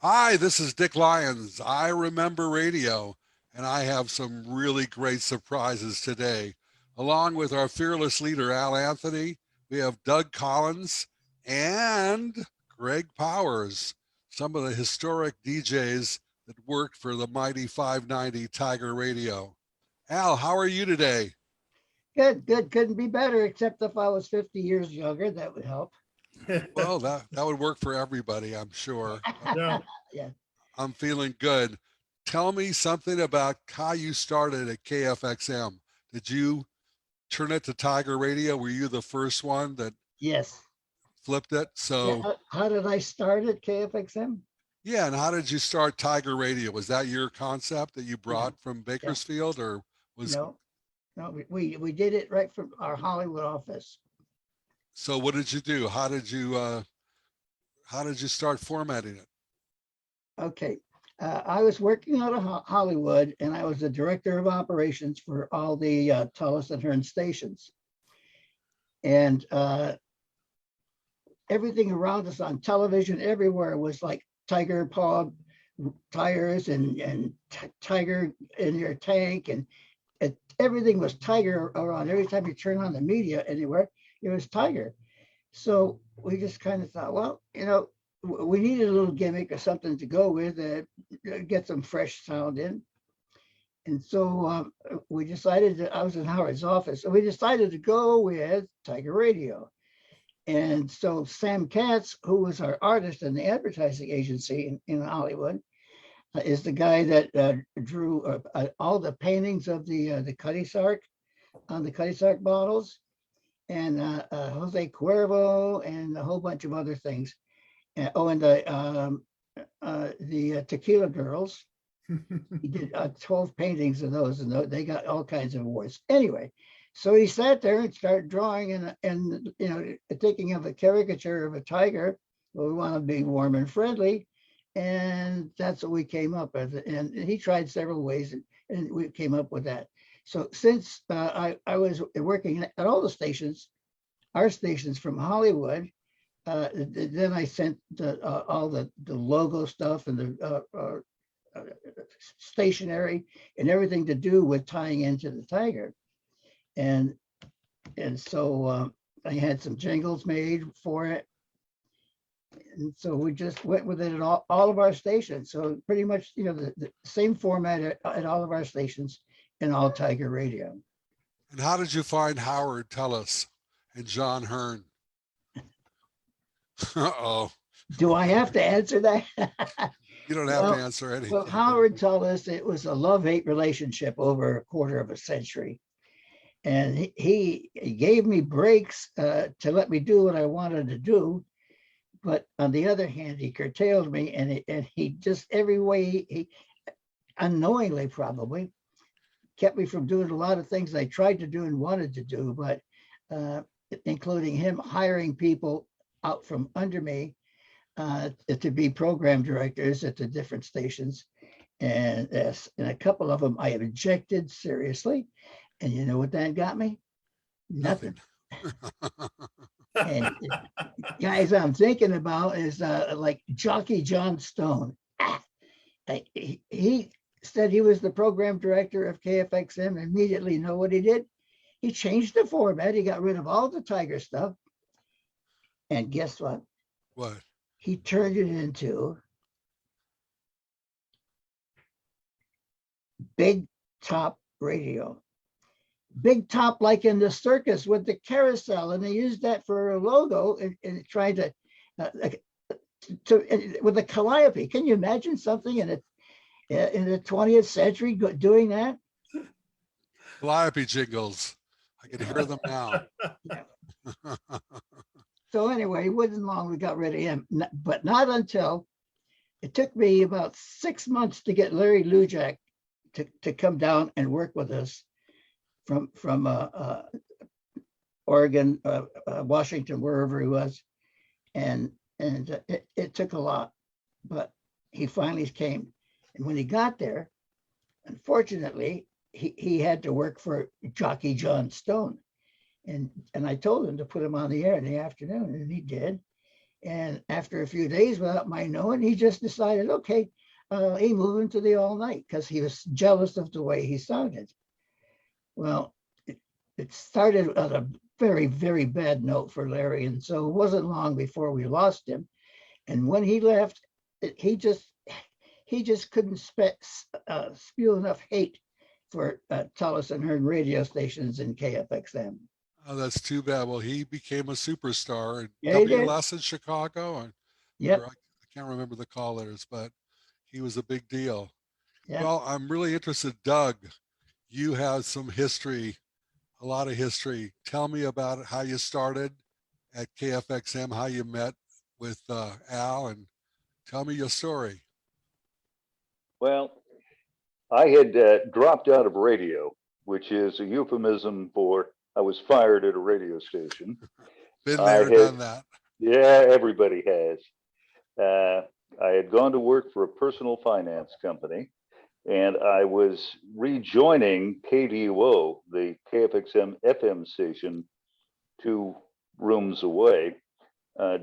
Hi, this is Dick Lyons. I remember radio, and I have some really great surprises today. Along with our fearless leader, Al Anthony, we have Doug Collins and Greg Powers, some of the historic DJs that worked for the mighty 590 Tiger Radio. Al, how are you today? Good, good. Couldn't be better, except if I was 50 years younger, that would help. Well, that would work for everybody, I'm sure. Yeah. Yeah. I'm feeling good. Tell me something about how you started at KFXM. Did you turn it to Tiger Radio? Were you the first one that Yes. flipped it? Yeah. So, How did I start at KFXM? yeah, and how did you start Tiger Radio? Was that your concept that you Yeah. brought from Yeah. Bakersfield, or was No, no, we did it right from our Hollywood office. so? What did you do? How did you start formatting it? Okay. I was working out of Hollywood, and I was the director of operations for all the Tullis and Hearn stations. And everything around us on television everywhere was like Tiger Paw tires and Tiger in your tank, and everything was Tiger around. Every time you turn on the media anywhere, it was Tiger. So we just kind of thought, well, we needed a little gimmick or something to go with, get some fresh sound in. And so we decided that I was in Howard's office, and we decided to go with Tiger Radio. And so Sam Katz, who was our artist in the advertising agency in Hollywood, is the guy that drew all the paintings of the Cutty Sark on the Cutty Sark bottles, and Jose Cuervo and a whole bunch of other things. And the Tequila Girls. He did 12 paintings of those, and they got all kinds of awards. Anyway, so he sat there and started drawing and thinking of a caricature of a tiger. Well, we want to be warm and friendly, and that's what we came up with. And he tried several ways, and we came up with that. So since I was working at all the stations, our stations from Hollywood, then I sent all the logo stuff and the stationery and everything to do with tying into the Tiger. And so I had some jingles made for it. And so we just went with it at all of our stations. So pretty much, the same format at all of our stations and all Tiger Radio. And how did you find Howard Tullis and John Hearn? Uh-oh. Do I have to answer that? You don't have to answer anything. Well, Howard told us it was a love-hate relationship over a quarter of a century. And he gave me breaks to let me do what I wanted to do. But on the other hand, he curtailed me, and he just every way, he unknowingly probably kept me from doing a lot of things I tried to do and wanted to do, but including him hiring people out from under me to be program directors at the different stations. And a couple of them I objected seriously. And you know what that got me? Nothing. And guys I'm thinking about is like Jockey John Stone. He said he was the program director of KFXM. Immediately, know what he did? He changed the format. He got rid of all the Tiger stuff. And guess what? What? He turned it into Big Top Radio. Big Top, like in the circus with the carousel, and they used that for a logo and tried to with a calliope. Can you imagine something in the 20th century doing that? Calliope jingles. I can hear them now. So anyway, it wasn't long we got rid of him, but not until it took me about 6 months to get Larry Lujak to come down and work with us from Oregon, Washington, wherever he was, and it took a lot, but he finally came. And when he got there, unfortunately, he had to work for Jockey John Stone. And I told him to put him on the air in the afternoon, and he did. And after a few days, without my knowing, he just decided, okay, he moved into the all night because he was jealous of the way he sounded. Well, it started on a very, very bad note for Larry. And so it wasn't long before we lost him. And when he left, he just couldn't spew enough hate for Tullis and Hearn radio stations in KFXM. Oh, that's too bad. Well, he became a superstar in Yeah, he did. WLS in Chicago, or Yep. I can't remember the call letters, but he was a big deal. Yeah. Well, I'm really interested, Doug. You have some history, a lot of history. Tell me about how you started at KFXM, how you met with Al, and tell me your story. Well, I had dropped out of radio, which is a euphemism for I was fired at a radio station. Been I there, had, done that. yeah, everybody has. I had gone to work for a personal finance company, and I was rejoining KDUO, the KFXM FM station, 2 rooms away,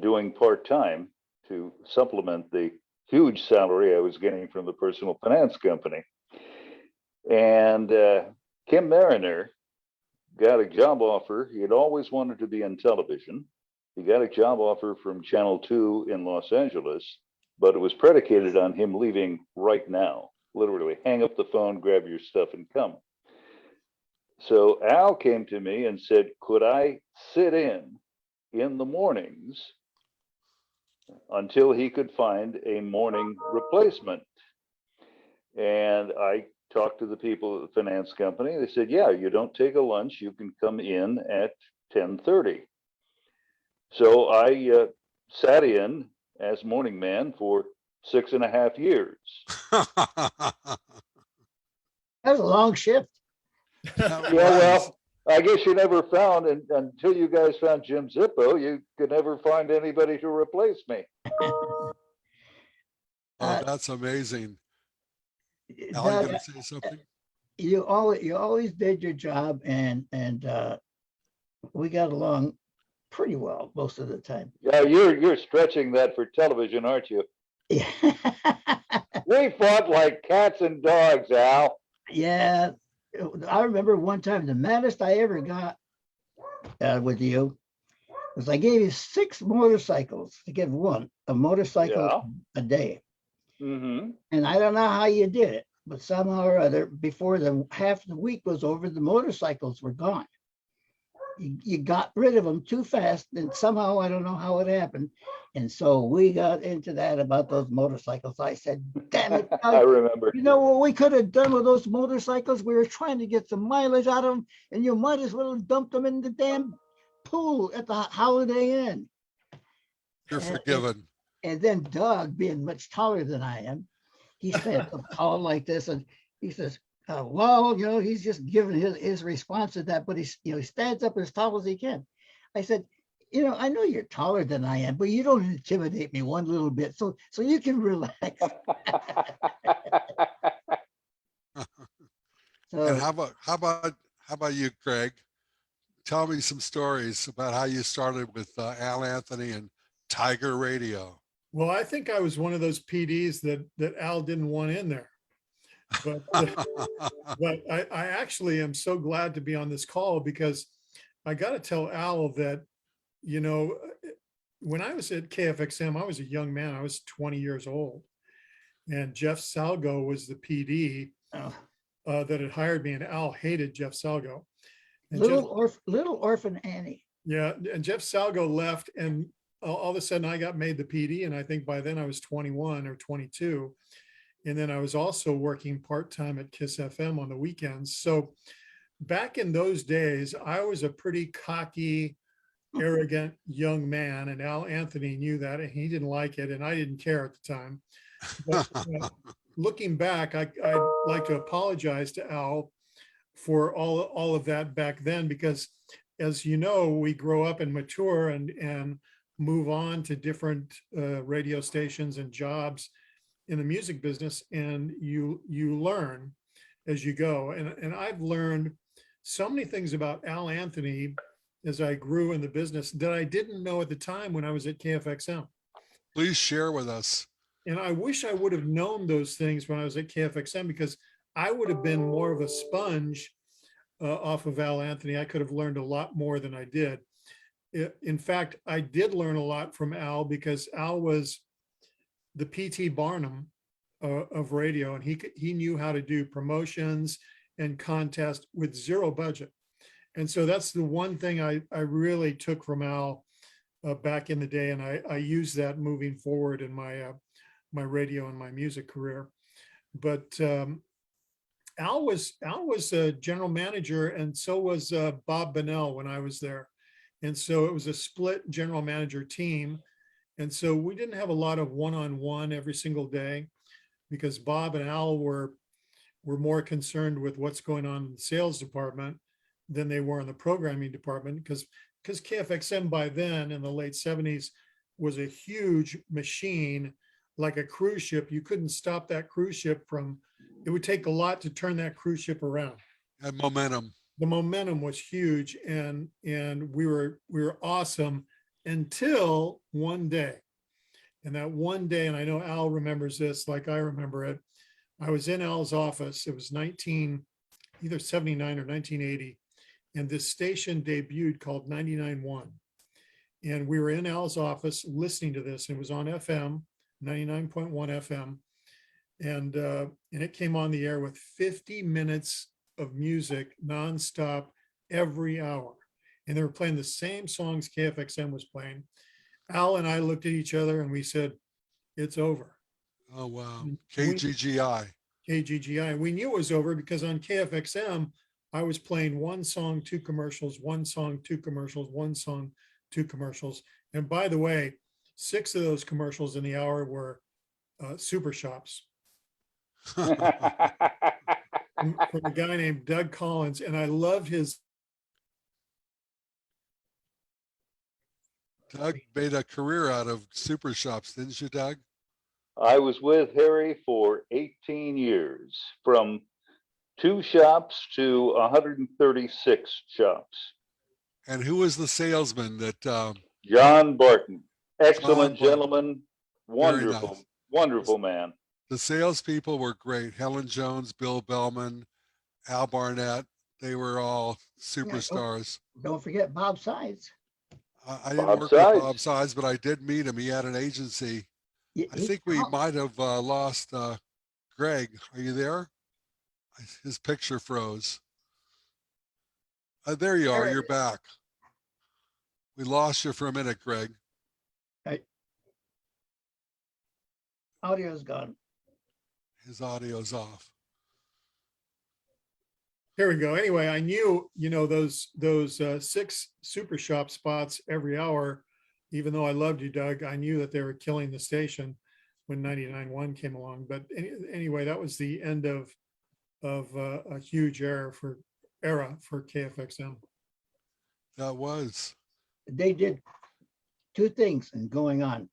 doing part time to supplement the huge salary I was getting from the personal finance company. And Kim Mariner got a job offer. He had always wanted to be in television. He got a job offer from Channel 2 in Los Angeles, but it was predicated on him leaving right now. Literally, hang up the phone, grab your stuff, and come. So Al came to me and said, could I sit in the mornings until he could find a morning replacement? And I talked to the people at the finance company. They said, yeah, you don't take a lunch. You can come in at 10:30. So I sat in as morning man for 6.5 years. That was a long shift. That Yeah, was. well, I guess you never found, and until you guys found Jim Zippo, you could never find anybody to replace me. Oh, Uh, that's amazing. Al, you Doug, going to say something? you always did your job, and we got along pretty well most of the time. Yeah, you're stretching that for television, aren't you? Yeah. We fought like cats and dogs, Al. Yeah. I remember one time the maddest I ever got with you was I gave you 6 motorcycles to give a motorcycle Yeah. a day. Mm-hmm. And I don't know how you did it, but somehow or other, before the half the week was over, the motorcycles were gone. You got rid of them too fast, and somehow I don't know how it happened. And so we got into that about those motorcycles. I said, damn it, I Doug, remember. you know what we could have done with those motorcycles? We were trying to get some mileage out of them, and you might as well have dumped them in the damn pool at the Holiday Inn. You're And, forgiven. and then Doug, being much taller than I am, he stands up tall like this, and he says, well, he's just giving his response to that, but he stands up as tall as he can. I said, I know you're taller than I am, but you don't intimidate me one little bit, so you can relax. And So how about you, Craig? Tell me some stories about how you started with Al Anthony and Tiger Radio. Well, I think I was one of those PDs that Al didn't want in there. But I actually am so glad to be on this call, because I got to tell Al that, when I was at KFXM, I was a young man. I was 20 years old. And Jeff Salgo was the PD that had hired me, and Al hated Jeff Salgo. And little orphan Annie. Yeah, and Jeff Salgo left, and all of a sudden I got made the PD, and I think by then I was 21 or 22. And then I was also working part-time at KISS FM on the weekends. So back in those days, I was a pretty cocky, arrogant young man, and Al Anthony knew that, and he didn't like it, and I didn't care at the time. But looking back, I'd like to apologize to Al for all of that back then, because as you know, we grow up and mature and move on to different radio stations and jobs in the music business, and you learn as you go. And I've learned so many things about Al Anthony as I grew in the business that I didn't know at the time when I was at KFXM. Please share with us. And I wish I would have known those things when I was at KFXM, because I would have been more of a sponge off of Al Anthony. I could have learned a lot more than I did. In fact, I did learn a lot from Al, because Al was the PT Barnum of radio, and he knew how to do promotions and contests with zero budget. And so that's the one thing I really took from Al back in the day, and I use that moving forward in my my radio and my music career. But Al was a general manager, and so was Bob Bennell when I was there. And so it was a split general manager team. And so we didn't have a lot of one-on-one every single day, because Bob and Al were more concerned with what's going on in the sales department than they were in the programming department, because KFXM by then in the late 70s was a huge machine, like a cruise ship. You couldn't stop that cruise ship it would take a lot to turn that cruise ship around. And momentum. The momentum was huge, and we were awesome until one day. And that one day, and I know Al remembers this like I remember it, I was in Al's office. It was either 79 or 1980. And this station debuted called 99.1. And we were in Al's office listening to this. It was on FM, 99.1 FM. And it came on the air with 50 minutes of music nonstop every hour. And they were playing the same songs KFXM was playing. Al and I looked at each other and we said, it's over. Oh, wow. KGGI. KGGI. We knew it was over because on KFXM, I was playing one song, two commercials, one song, two commercials, one song, two commercials. And by the way, 6 of those commercials in the hour were super shops from a guy named Doug Collins. And I loved his. Doug made a career out of super shops, didn't you, Doug? I was with Harry for 18 years, from 2 shops to 136 shops. And who was the salesman that John Barton, excellent John Barton. gentleman, wonderful, nice. wonderful man. the salespeople were great? Helen Jones, Bill Bellman, Al Barnett, they were all superstars. Don't forget Bob Sides. I didn't Bob work Sides. with Bob Sides, but I did meet him. He had an agency. I think we might have lost Greg. Are you there? His picture froze. There you are. You're back. We lost you for a minute, Greg. Audio's gone. His audio's off. Here we go. Anyway, I knew, those 6 super shop spots every hour. Even though I loved you, Doug, I knew that they were killing the station when 99.1 came along. But anyway, that was the end of a huge era for KFXM. That was. They did 2 things and going on.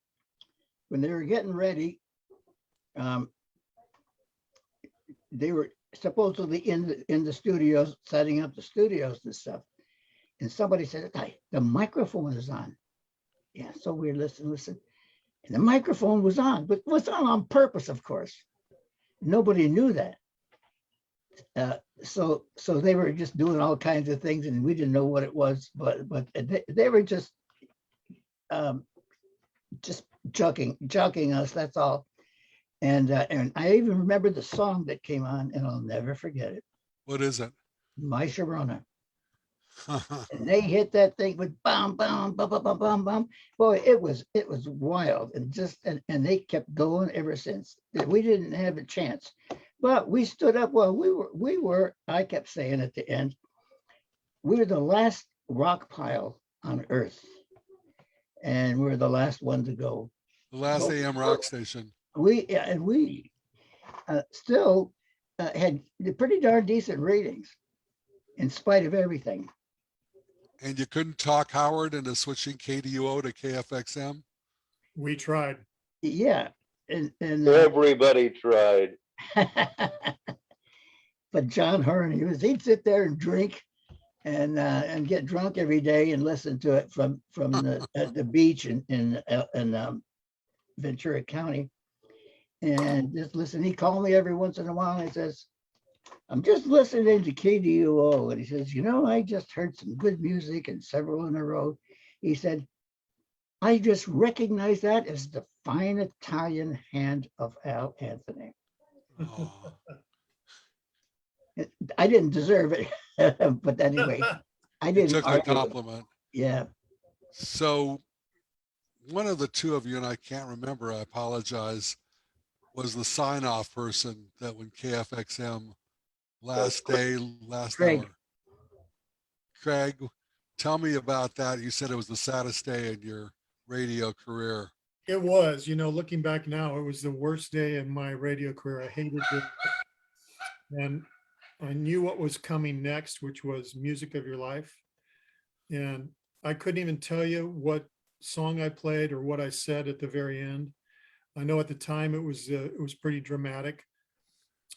When they were getting ready, they were supposedly in the studios, setting up the studios and stuff. And somebody said, "Hey, the microphone is on." Yeah, so we listen. And the microphone was on, but it was on purpose, of course. Nobody knew that. So they were just doing all kinds of things, and we didn't know what it was, but they were just joking us. That's all. And I even remember the song that came on, and I'll never forget it. What is it? My Sharona. And they hit that thing with bam, bam, bam, bam, bam, bam, bam. Boy, it was wild, and they kept going ever since. We didn't have a chance, but we stood up. Well, we were. I kept saying at the end, we were the last rock pile on Earth, and we're the last one to go. The last AM rock station. We still had pretty darn decent ratings, in spite of everything. And you couldn't talk Howard into switching KDUO to KFXM? We tried. Yeah, and Everybody tried. but John Hearn, he'd sit there and drink and get drunk every day and listen to it from at the beach in Ventura County, and just listen. He called me every once in a while and he says, I'm just listening to KDUO. And he says, you know, I just heard some good music and several in a row. He said, I just recognize that as the fine Italian hand of Al Anthony. Oh, I didn't deserve it, but anyway, I you didn't took the argue. compliment. Yeah. So one of the two of you, and I can't remember, I apologize, was the sign-off person that when KFXM last day, last Craig. hour. Craig, tell me about that. You said it was the saddest day in your radio career. It was, looking back now, it was the worst day in my radio career. I hated it. And I knew what was coming next, which was Music of Your Life. And I couldn't even tell you what song I played or what I said at the very end. I know at the time it was pretty dramatic,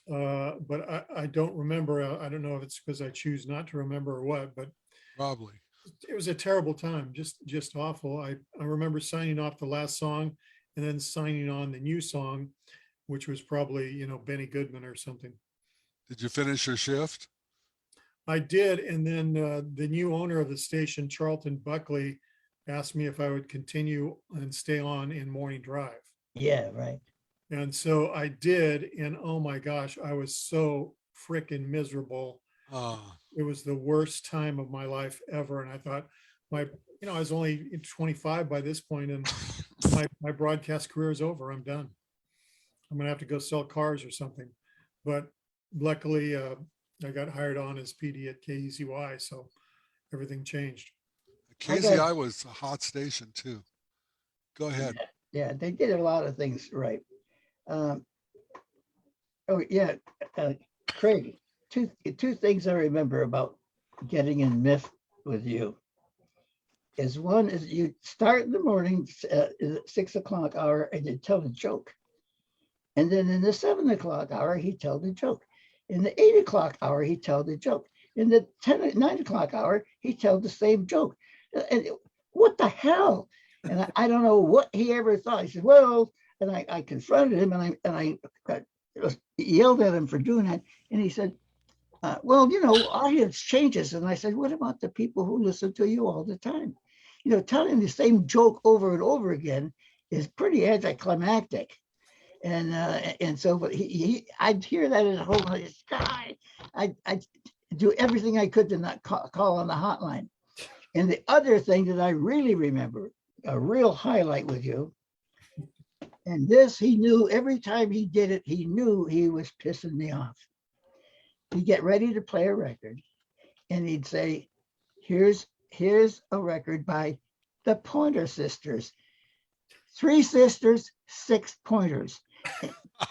but I don't remember. I don't know if it's because I choose not to remember or what, but Probably. it was a terrible time, just awful. I remember signing off the last song and then signing on the new song, which was probably, Benny Goodman or something. Did you finish your shift? I did. And then the new owner of the station, Charlton Buckley, asked me if I would continue and stay on in Morning Drive. Yeah, right. And so I did. And oh my gosh, I was so freaking miserable. It was the worst time of my life ever. And I thought I was only 25 by this point, and my broadcast career is over. I'm done. I'm going to have to go sell cars or something. But luckily, I got hired on as PD at KEZY, so everything changed. KZI was a hot station too. Go ahead. Yeah, they did a lot of things right. Oh yeah, Craig. Two things I remember about getting in Myth with you is one is you start in the morning, 6 o'clock hour, and you tell a joke, and then in the 7 o'clock hour he told the joke. In the 8 o'clock hour he told the joke. In the 9 o'clock hour he told the same joke. And what the hell? And I don't know what he ever thought. He said, well, and I confronted him and I yelled at him for doing that. And he said, well, audience changes. And I said, what about the people who listen to you all the time? Telling the same joke over and over again is pretty anticlimactic. And so, but I'd hear that in the whole sky. I'd do everything I could to not call on the hotline. And the other thing that I really remember, a real highlight with you, and this he knew every time he did it, he knew he was pissing me off. He'd get ready to play a record and he'd say, here's a record by the Pointer Sisters. 3 sisters, 6 pointers.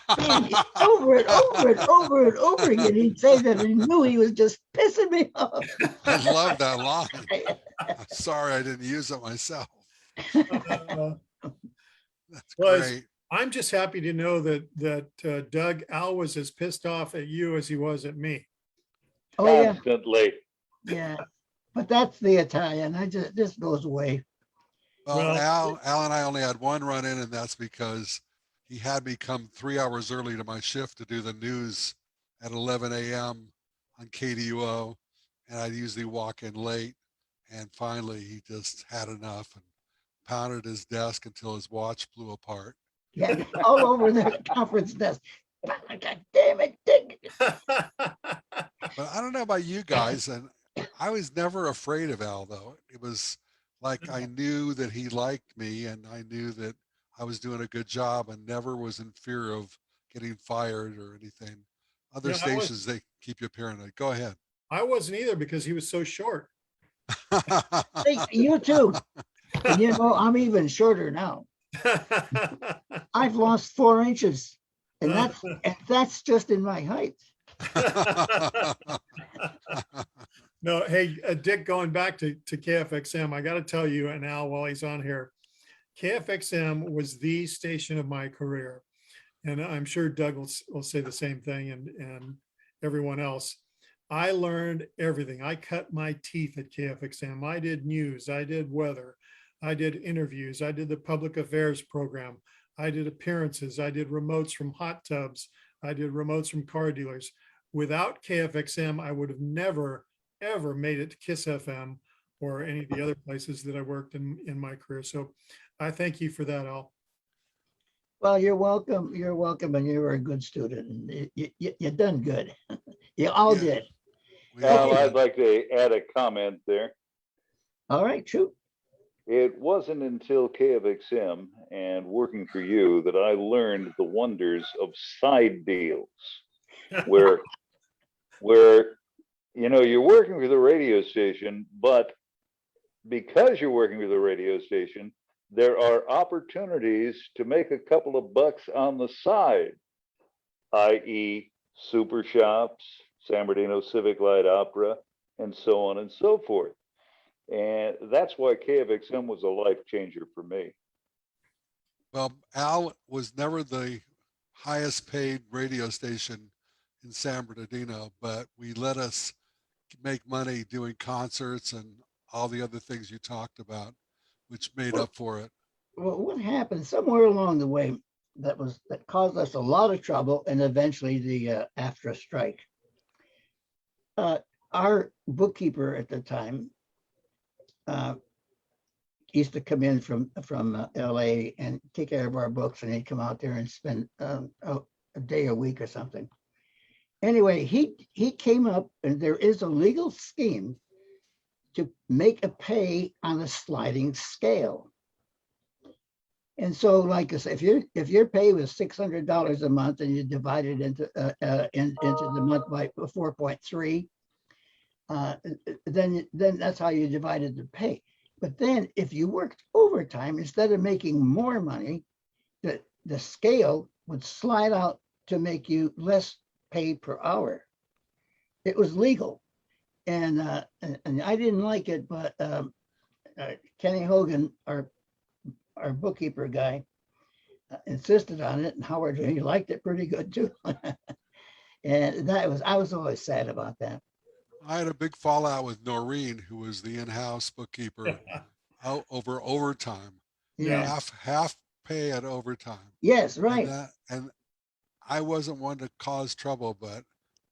And over and over and over and over again, he'd say that he knew he was just pissing me off. I love that line. Sorry, I didn't use it myself. That's great. I'm just happy to know that Doug, Al was as pissed off at you as he was at me. Oh yeah, Constantly. yeah. But that's the Italian. This goes away. Well, Al and I only had one run in, and that's because he had me come 3 hours early to my shift to do the news at 11 a.m. on KDUO, and I'd usually walk in late. And finally, he just had enough and pounded his desk until his watch blew apart. Yeah, all over the conference desk. God damn it, Dick. But I don't know about you guys, and I was never afraid of Al, though. It was like I knew that he liked me, and I knew that I was doing a good job, and never was in fear of getting fired or anything. Other stations, they keep you paranoid. Go ahead. I wasn't either because he was so short. Hey, you too. And I'm even shorter now. I've lost 4 inches, and that's just in my height. No, hey, Dick, going back to KFXM, I got to tell you, and Al, while he's on here, KFXM was the station of my career. And I'm sure Doug will say the same thing, and everyone else. I learned everything. I cut my teeth at KFXM. I did news, I did weather, I did interviews, I did the public affairs program, I did appearances, I did remotes from hot tubs, I did remotes from car dealers. Without KFXM, I would have never, ever made it to KISS FM or any of the other places that I worked in my career. So I thank you for that, Al. Well, you're welcome. You're welcome, and you were a good student. And you done good. You all Yeah. did. We Al, all Okay. I'd did. like to add a comment there. All right, shoot. It wasn't until KFXM and working for you that I learned the wonders of side deals, where you're working with a radio station, but because you're working with a radio station, there are opportunities to make a couple of bucks on the side, i.e., super shops, San Bernardino Civic Light Opera, and so on and so forth. And that's why KFXM was a life changer for me. Well, Al was never the highest paid radio station in San Bernardino, but we let us make money doing concerts and all the other things you talked about, which made Well, up for it. well, what happened somewhere along the way that caused us a lot of trouble, and eventually the AFTRA strike. Our bookkeeper at the time used to come in from LA and take care of our books, and he'd come out there and spend a day a week or something. Anyway, he came up, and there is a legal scheme to make a pay on a sliding scale. And so, like I said, if your pay was $600 a month and you divide it into the month by 4.3, then that's how you divided the pay. But then, if you worked overtime, instead of making more money, the scale would slide out to make you less pay per hour. It was legal, and I didn't like it, but Kenny Hogan, our bookkeeper guy, insisted on it, and Howard, he liked it pretty good too. And I was always sad about that. I had a big fallout with Noreen, who was the in-house bookkeeper, out over overtime, Yeah. half pay at overtime. Yes, And right. and I wasn't one to cause trouble, but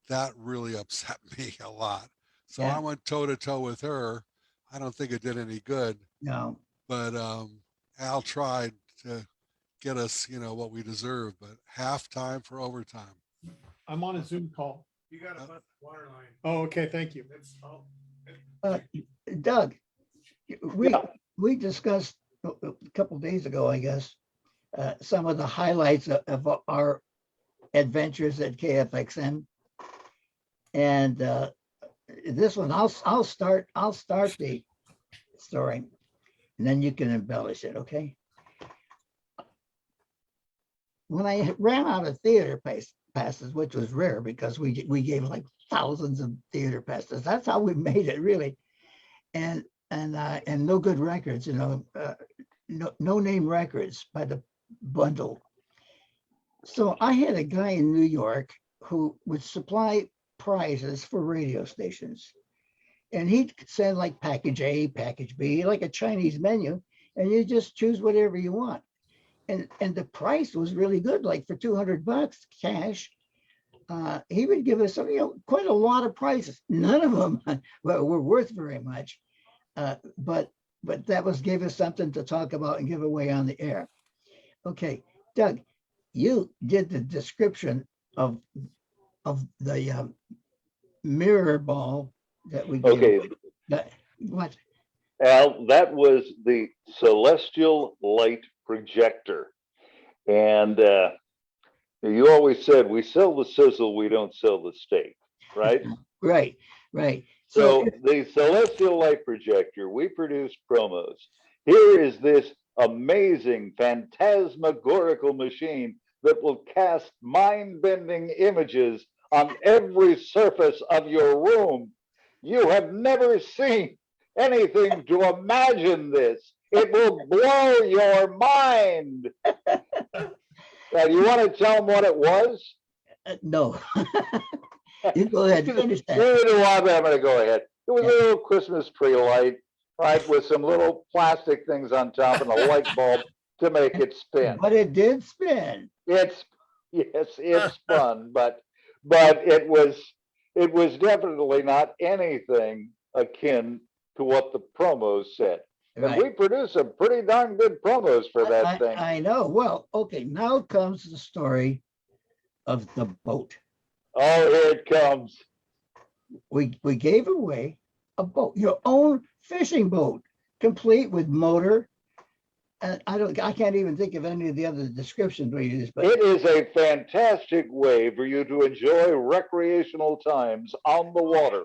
that really upset me a lot. So Yeah. I went toe to toe with her. I don't think it did any good, No. but Al tried to get us, what we deserve, but half time for overtime. I'm on a Zoom call. You got to put the water line. Oh, okay, thank you. That's all. Doug, we Yeah. we discussed a couple of days ago, I guess, some of the highlights of our adventures at KFXM, and this one I'll start the story, and then you can embellish it. Okay. When I ran out of theater passes, which was rare because we gave like thousands of theater passes. That's how we made it, really, and no good records, no name records by the bundle. So I had a guy in New York who would supply prizes for radio stations, and he'd send like package A, package B, like a Chinese menu, and you just choose whatever you want. And the price was really good, like for $200 cash. He would give us quite a lot of prizes. None of them were worth very much, but that gave us something to talk about and give away on the air. Okay, Doug, you did the description of the mirror ball that we gave. Okay, What? Al, that was the celestial light projector. And you always said, we sell the sizzle, we don't sell the steak, right? Right. So the celestial light projector, we produce promos. Here is this amazing, phantasmagorical machine that will cast mind-bending images on every surface of your room. You have never seen anything to imagine this. It will blow your mind. Now, you want to tell them what it was? No. You go ahead, finish that. You know what? I'm going to go ahead. It was a Yeah. little Christmas tree light, right, with some little plastic things on top and a light bulb to make it spin. But it did spin. It's yes, it's fun, but it was definitely not anything akin to what the promos said. And Right. we produced some pretty darn good promos for that thing. I know. Well, okay, now comes the story of the boat. Oh, here it comes. We gave away a boat, your own fishing boat, complete with motor. And I can't even think of any of the other descriptions we used, but It is a fantastic way for you to enjoy recreational times on the water.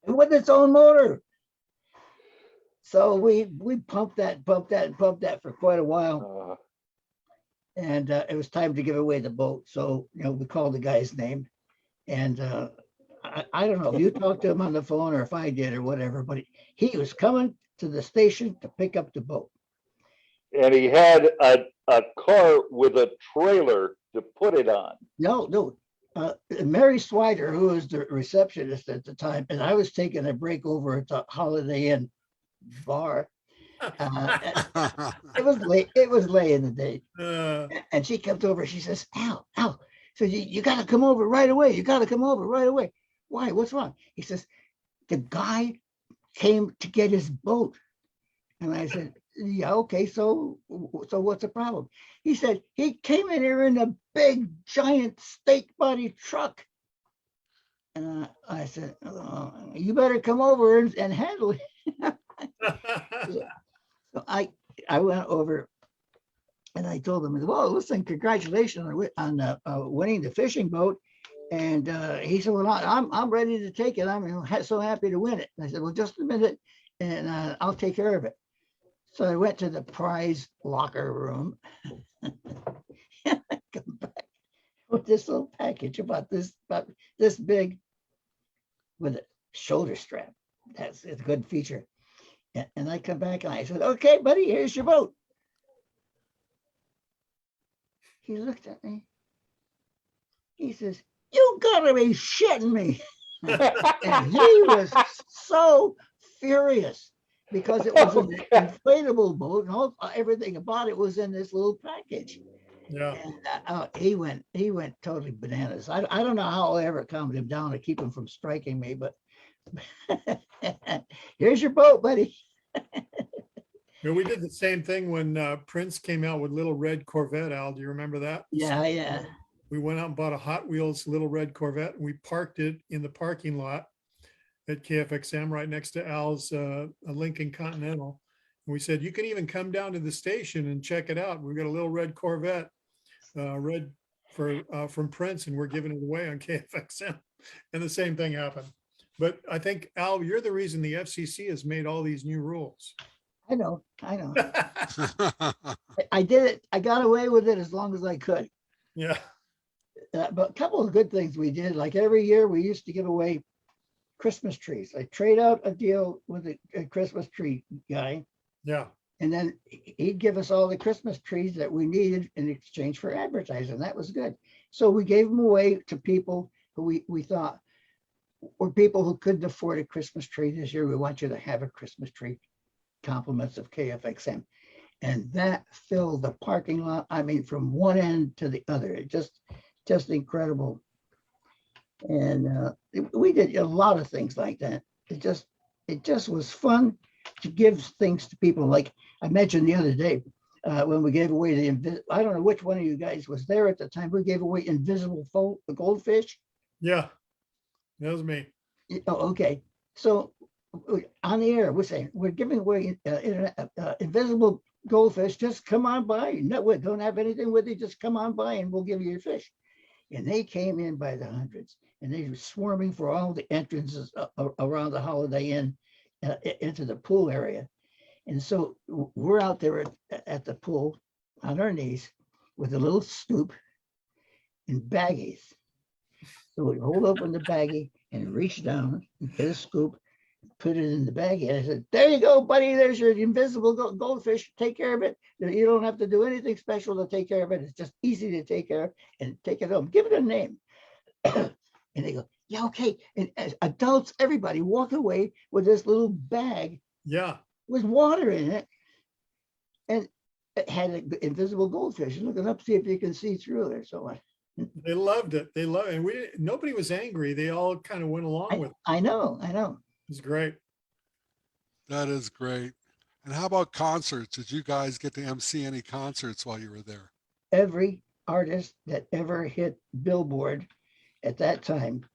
with its own motor. So we pumped that for quite a while. And it was time to give away the boat. So, we called the guy's name. And I don't know if you talked to him on the phone or if I did or whatever, but he was coming to the station to pick up the boat. And he had a car with a trailer to put it on. No. Mary Swider, who was the receptionist at the time, and I was taking a break over at the Holiday Inn bar. It was late. It was late in the day. And she comes over. She says, Al, so you got to come over right away. You got to come over right away. Why? What's wrong? He says, the guy came to get his boat. And I said, yeah, okay. So what's the problem? He said, he came in here in a big, giant steak body truck. And I said, you better come over and handle it. So I went over and I told him, well, listen, congratulations on winning the fishing boat. And he said, well, I'm ready to take it. I'm so happy to win it. And I said, well, just a minute and I'll take care of it. So I went to the prize locker room. And I come back with this little package about this big with a shoulder strap. That's a good feature. And I come back and I said, okay, buddy, here's your boat. He looked at me. He says, you gotta be shitting me. And he was so furious because it was an inflatable boat and everything about it was in this little package. Yeah. And he went totally bananas. I don't know how I'll ever calm him down to keep him from striking me, but here's your boat, buddy. We did the same thing when Prince came out with Little Red Corvette. Al, do you remember that? Yeah. We went out and bought a Hot Wheels Little Red Corvette and we parked it in the parking lot at KFXM right next to Al's Lincoln Continental. And we said, you can even come down to the station and check it out. We've got a Little Red Corvette from Prince and we're giving it away on KFXM. And the same thing happened. But I think, Al, you're the reason the FCC has made all these new rules. I know. I did it. I got away with it as long as I could. Yeah. But a couple of good things we did, like every year we used to give away Christmas trees. I trade out a deal with a Christmas tree guy. Yeah. And then he'd give us all the Christmas trees that we needed in exchange for advertising. That was good. So we gave them away to people who we thought were people who couldn't afford a Christmas tree this year. We want you to have a Christmas tree. Compliments of KFXM. And that filled the parking lot. I mean, from one end to the other. It just incredible. And we did a lot of things like that. It just was fun to give things to people. Like I mentioned the other day, when we gave away I don't know which one of you guys was there at the time. We gave away invisible goldfish. Yeah, that was me. Oh, okay. So on the air, we're saying we're giving away invisible goldfish. Just come on by. No, we don't have anything with you. Just come on by and we'll give you your fish. And they came in by the hundreds and they were swarming for all the entrances around the Holiday Inn into the pool area. And so we're out there at the pool on our knees with a little scoop and baggies. So we hold open the baggie and reach down and get a scoop put it in the bag. And I said, there you go, buddy. There's your invisible goldfish. Take care of it. You don't have to do anything special to take care of it. It's just easy to take care of and take it home. Give it a name. And they go, yeah, okay. And as adults, everybody walk away with this little bag Yeah. with water in it. And it had an invisible goldfish. Look it up, see if you can see through it or so on. They loved it. They loved it. And nobody was angry. They all kind of went along with it. I know. It was great. That is great. And how about concerts? Did you guys get to MC any concerts while you were there? Every artist that ever hit Billboard at that time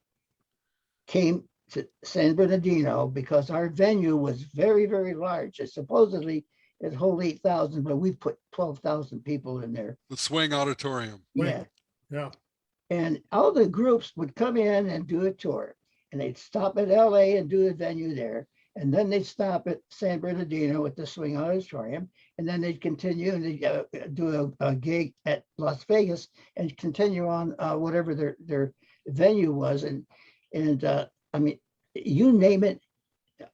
came to San Bernardino because our venue was very, very large. It supposedly it hold 8,000, but we put 12,000 people in there. The Swing Auditorium. Yeah. Yeah. And all the groups would come in and do a tour, and they'd stop at LA and do a venue there. And then they'd stop at San Bernardino at the Swing Auditorium. And then they'd continue and they'd do a gig at Las Vegas and continue on whatever their venue was. And I mean, you name it,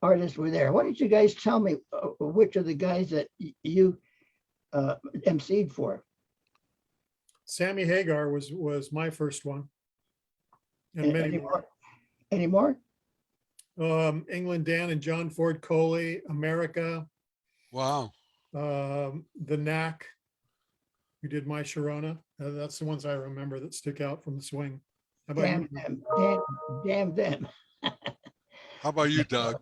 artists were there. Why don't you guys tell me which of the guys that you emceed for? Sammy Hagar was my first one. And many more. Any more? England Dan and John Ford Coley, America, Wow. the Knack, who did My Sharona. That's the ones I remember that stick out from the swing. How about Damn you? them. Damn them. How about you, Doug?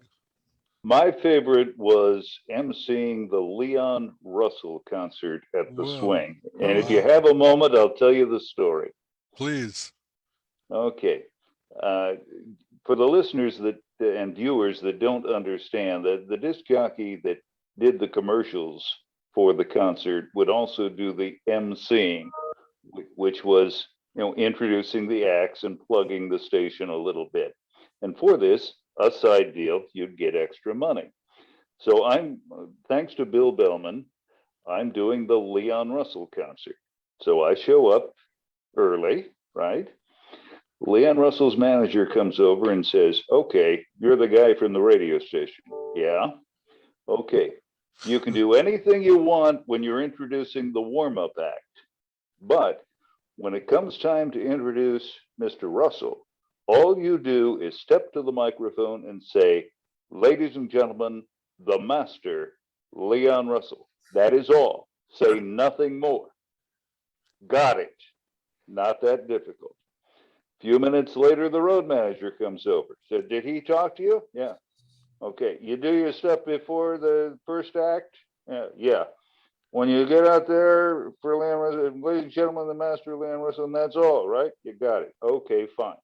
My favorite was emceeing the Leon Russell concert at the Whoa. Swing. And if you Wow. have a moment, I'll tell you the story. Please. Okay. For the listeners that and viewers that don't understand, that the disc jockey that did the commercials for the concert would also do the emceeing, which was, introducing the acts and plugging the station a little bit. And for this, a side deal, you'd get extra money. So I'm, thanks to Bill Bellman, I'm doing the Leon Russell concert. So I show up early, right? Leon Russell's manager comes over and says, okay, you're the guy from the radio station. Yeah. Okay. You can do anything you want when you're introducing the warm-up act. But when it comes time to introduce Mr. Russell, all you do is step to the microphone and say, ladies and gentlemen, the master, Leon Russell. That is all. Say nothing more. Got it. Not that difficult. A few minutes later, the road manager comes over. Said, did he talk to you? Yeah. Okay. You do your stuff before the first act? Yeah. When you get out there for Leon Russell, ladies and gentlemen, the master Leon Russell, and that's all, right? You got it. Okay, fine.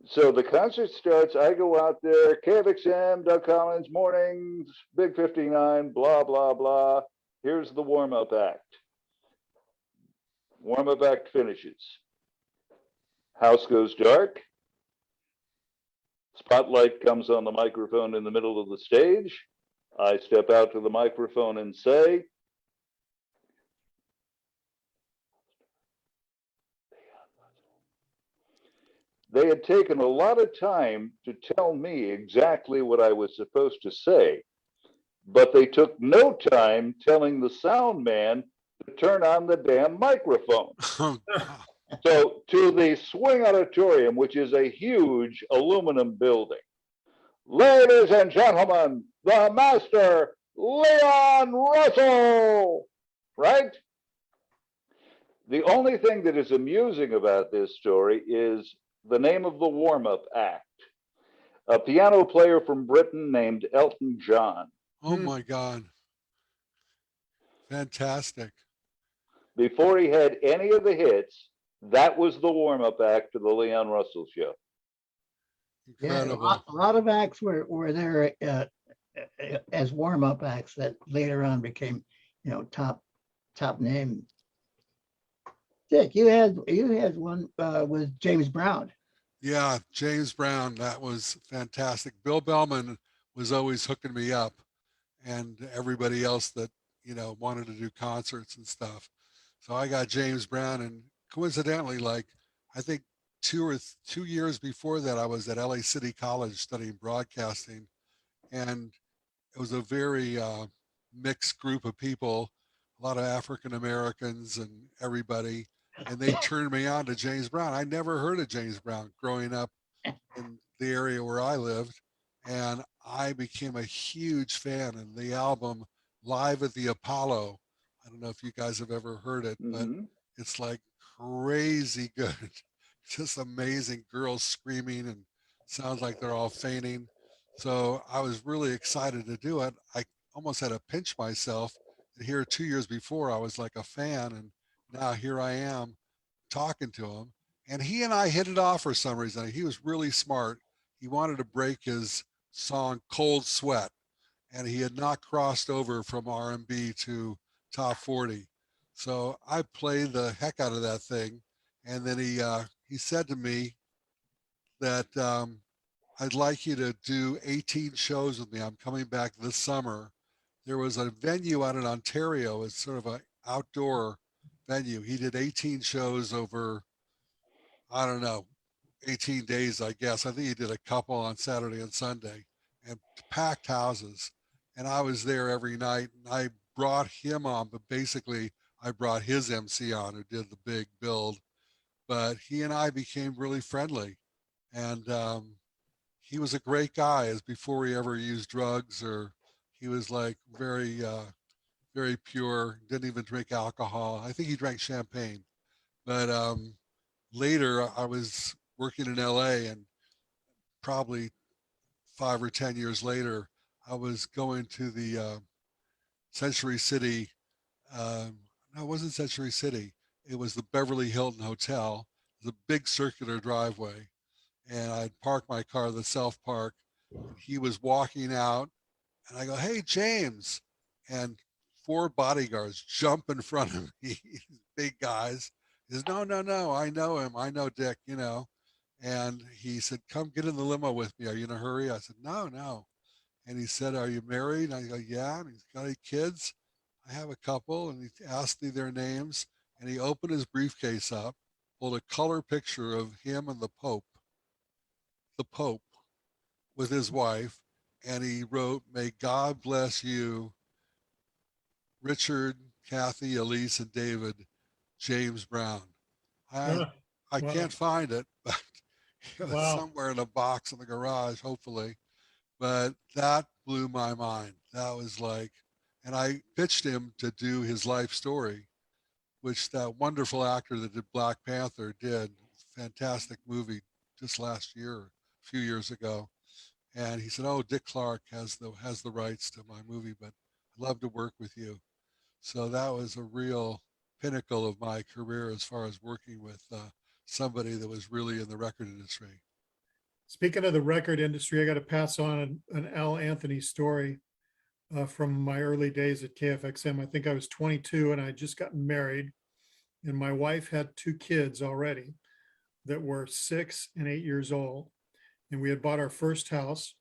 So the concert starts. I go out there, KFXM, Doug Collins, mornings, Big 59, blah, blah, blah. Here's the warm-up act. Warm-up act finishes. House goes dark. Spotlight comes on the microphone in the middle of the stage. I step out to the microphone and say, they had taken a lot of time to tell me exactly what I was supposed to say, but they took no time telling the sound man to turn on the damn microphone. So to the Swing Auditorium, which is a huge aluminum building, ladies and gentlemen, the master, Leon Russell, right? The only thing that is amusing about this story is the name of the warm-up act. A piano player from Britain named Elton John. Oh my God. Fantastic. Before he had any of the hits, that was the warm-up act to the Leon Russell show. Yeah, Incredible. a lot of acts were there as warm-up acts that later on became, top name. Dick, you had one with James Brown. Yeah, James Brown, that was fantastic. Bill Bellman was always hooking me up, and everybody else that, wanted to do concerts and stuff. So I got James Brown, and coincidentally, like, I think 2 years before that, I was at LA City College studying broadcasting, and it was a very mixed group of people, a lot of African Americans and everybody, and they turned me on to James Brown. I never heard of James Brown growing up in the area where I lived, and I became a huge fan. And the album Live at the Apollo, I don't know if you guys have ever heard it, but Hmm. it's like crazy good. Just amazing, girls screaming and sounds like they're all fainting. So I was really excited to do it. I almost had to pinch myself. And here 2 years before, I was like a fan, and now here I am talking to him. And he and I hit it off for some reason. He was really smart. He wanted to break his song "Cold Sweat," and he had not crossed over from R&B to top 40. So I played the heck out of that thing, and then he said to me that I'd like you to do 18 shows with me. I'm coming back this summer. There was a venue out in Ontario. It's sort of an outdoor venue. He did 18 shows over, I don't know, 18 days, I guess. I think he did a couple on Saturday and Sunday, and packed houses. And I was there every night, and I brought him on, but basically I brought his MC on who did the big build. But he and I became really friendly. And he was a great guy as before he ever used drugs, or he was like very pure, didn't even drink alcohol. I think he drank champagne. But later I was working in LA, and probably 5 or 10 years later, I was going to the Century City. Um, no, it wasn't Century City. It was the Beverly Hilton Hotel. It was a big circular driveway, and I'd parked my car at the Self Park, and he was walking out, and I go, "Hey, James," and four bodyguards jump in front of me, big guys. He says, "No, no, no, I know him. I know Dick, you know." And he said, "Come get in the limo with me. Are you in a hurry?" I said, "No, no." And he said, "Are you married?" And I go, "Yeah." And he's got any kids? "I have a couple." And he asked me their names. And he opened his briefcase up, pulled a color picture of him and the Pope with his wife. And he wrote, "May God bless you, Richard, Kathy, Elise, and David, James Brown." I, Ah, I wow. can't find it, but it was Wow. somewhere in a box in the garage, hopefully. But that blew my mind. That was like, and I pitched him to do his life story, which that wonderful actor that did Black Panther did. Fantastic movie just last year, a few years ago. And he said, "Oh, Dick Clark has the rights to my movie, but I'd love to work with you." So that was a real pinnacle of my career as far as working with somebody that was really in the record industry. Speaking of the record industry, I got to pass on an Al Anthony story from my early days at KFXM. I think I was 22 and I had just gotten married, and my wife had two kids already that were 6 and 8 years old. And we had bought our first house,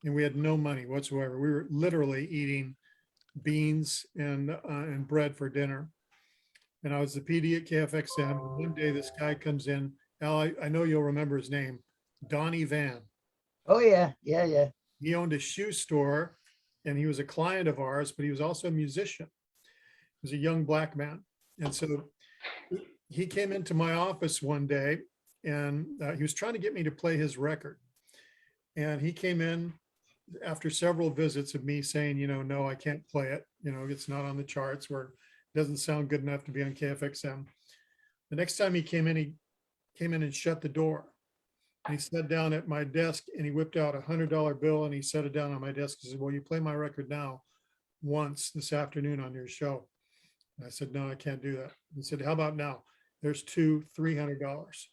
and we had no money whatsoever. We were literally eating beans and bread for dinner. And I was the PD at KFXM. And one day this guy comes in. Al, I know you'll remember his name, Donnie Van. Oh, yeah, yeah, yeah. He owned a shoe store, and he was a client of ours, but he was also a musician. He was a young black man. And so he came into my office one day, and he was trying to get me to play his record. And he came in after several visits of me saying, no, I can't play it. It's not on the charts, or it doesn't sound good enough to be on KFXM. The next time he came in and shut the door. And he sat down at my desk, and he whipped out $100 bill, and he set it down on my desk. He said, "Well, you play my record now once this afternoon on your show." And I said, "No, I can't do that." He said, "How about now? There's $300.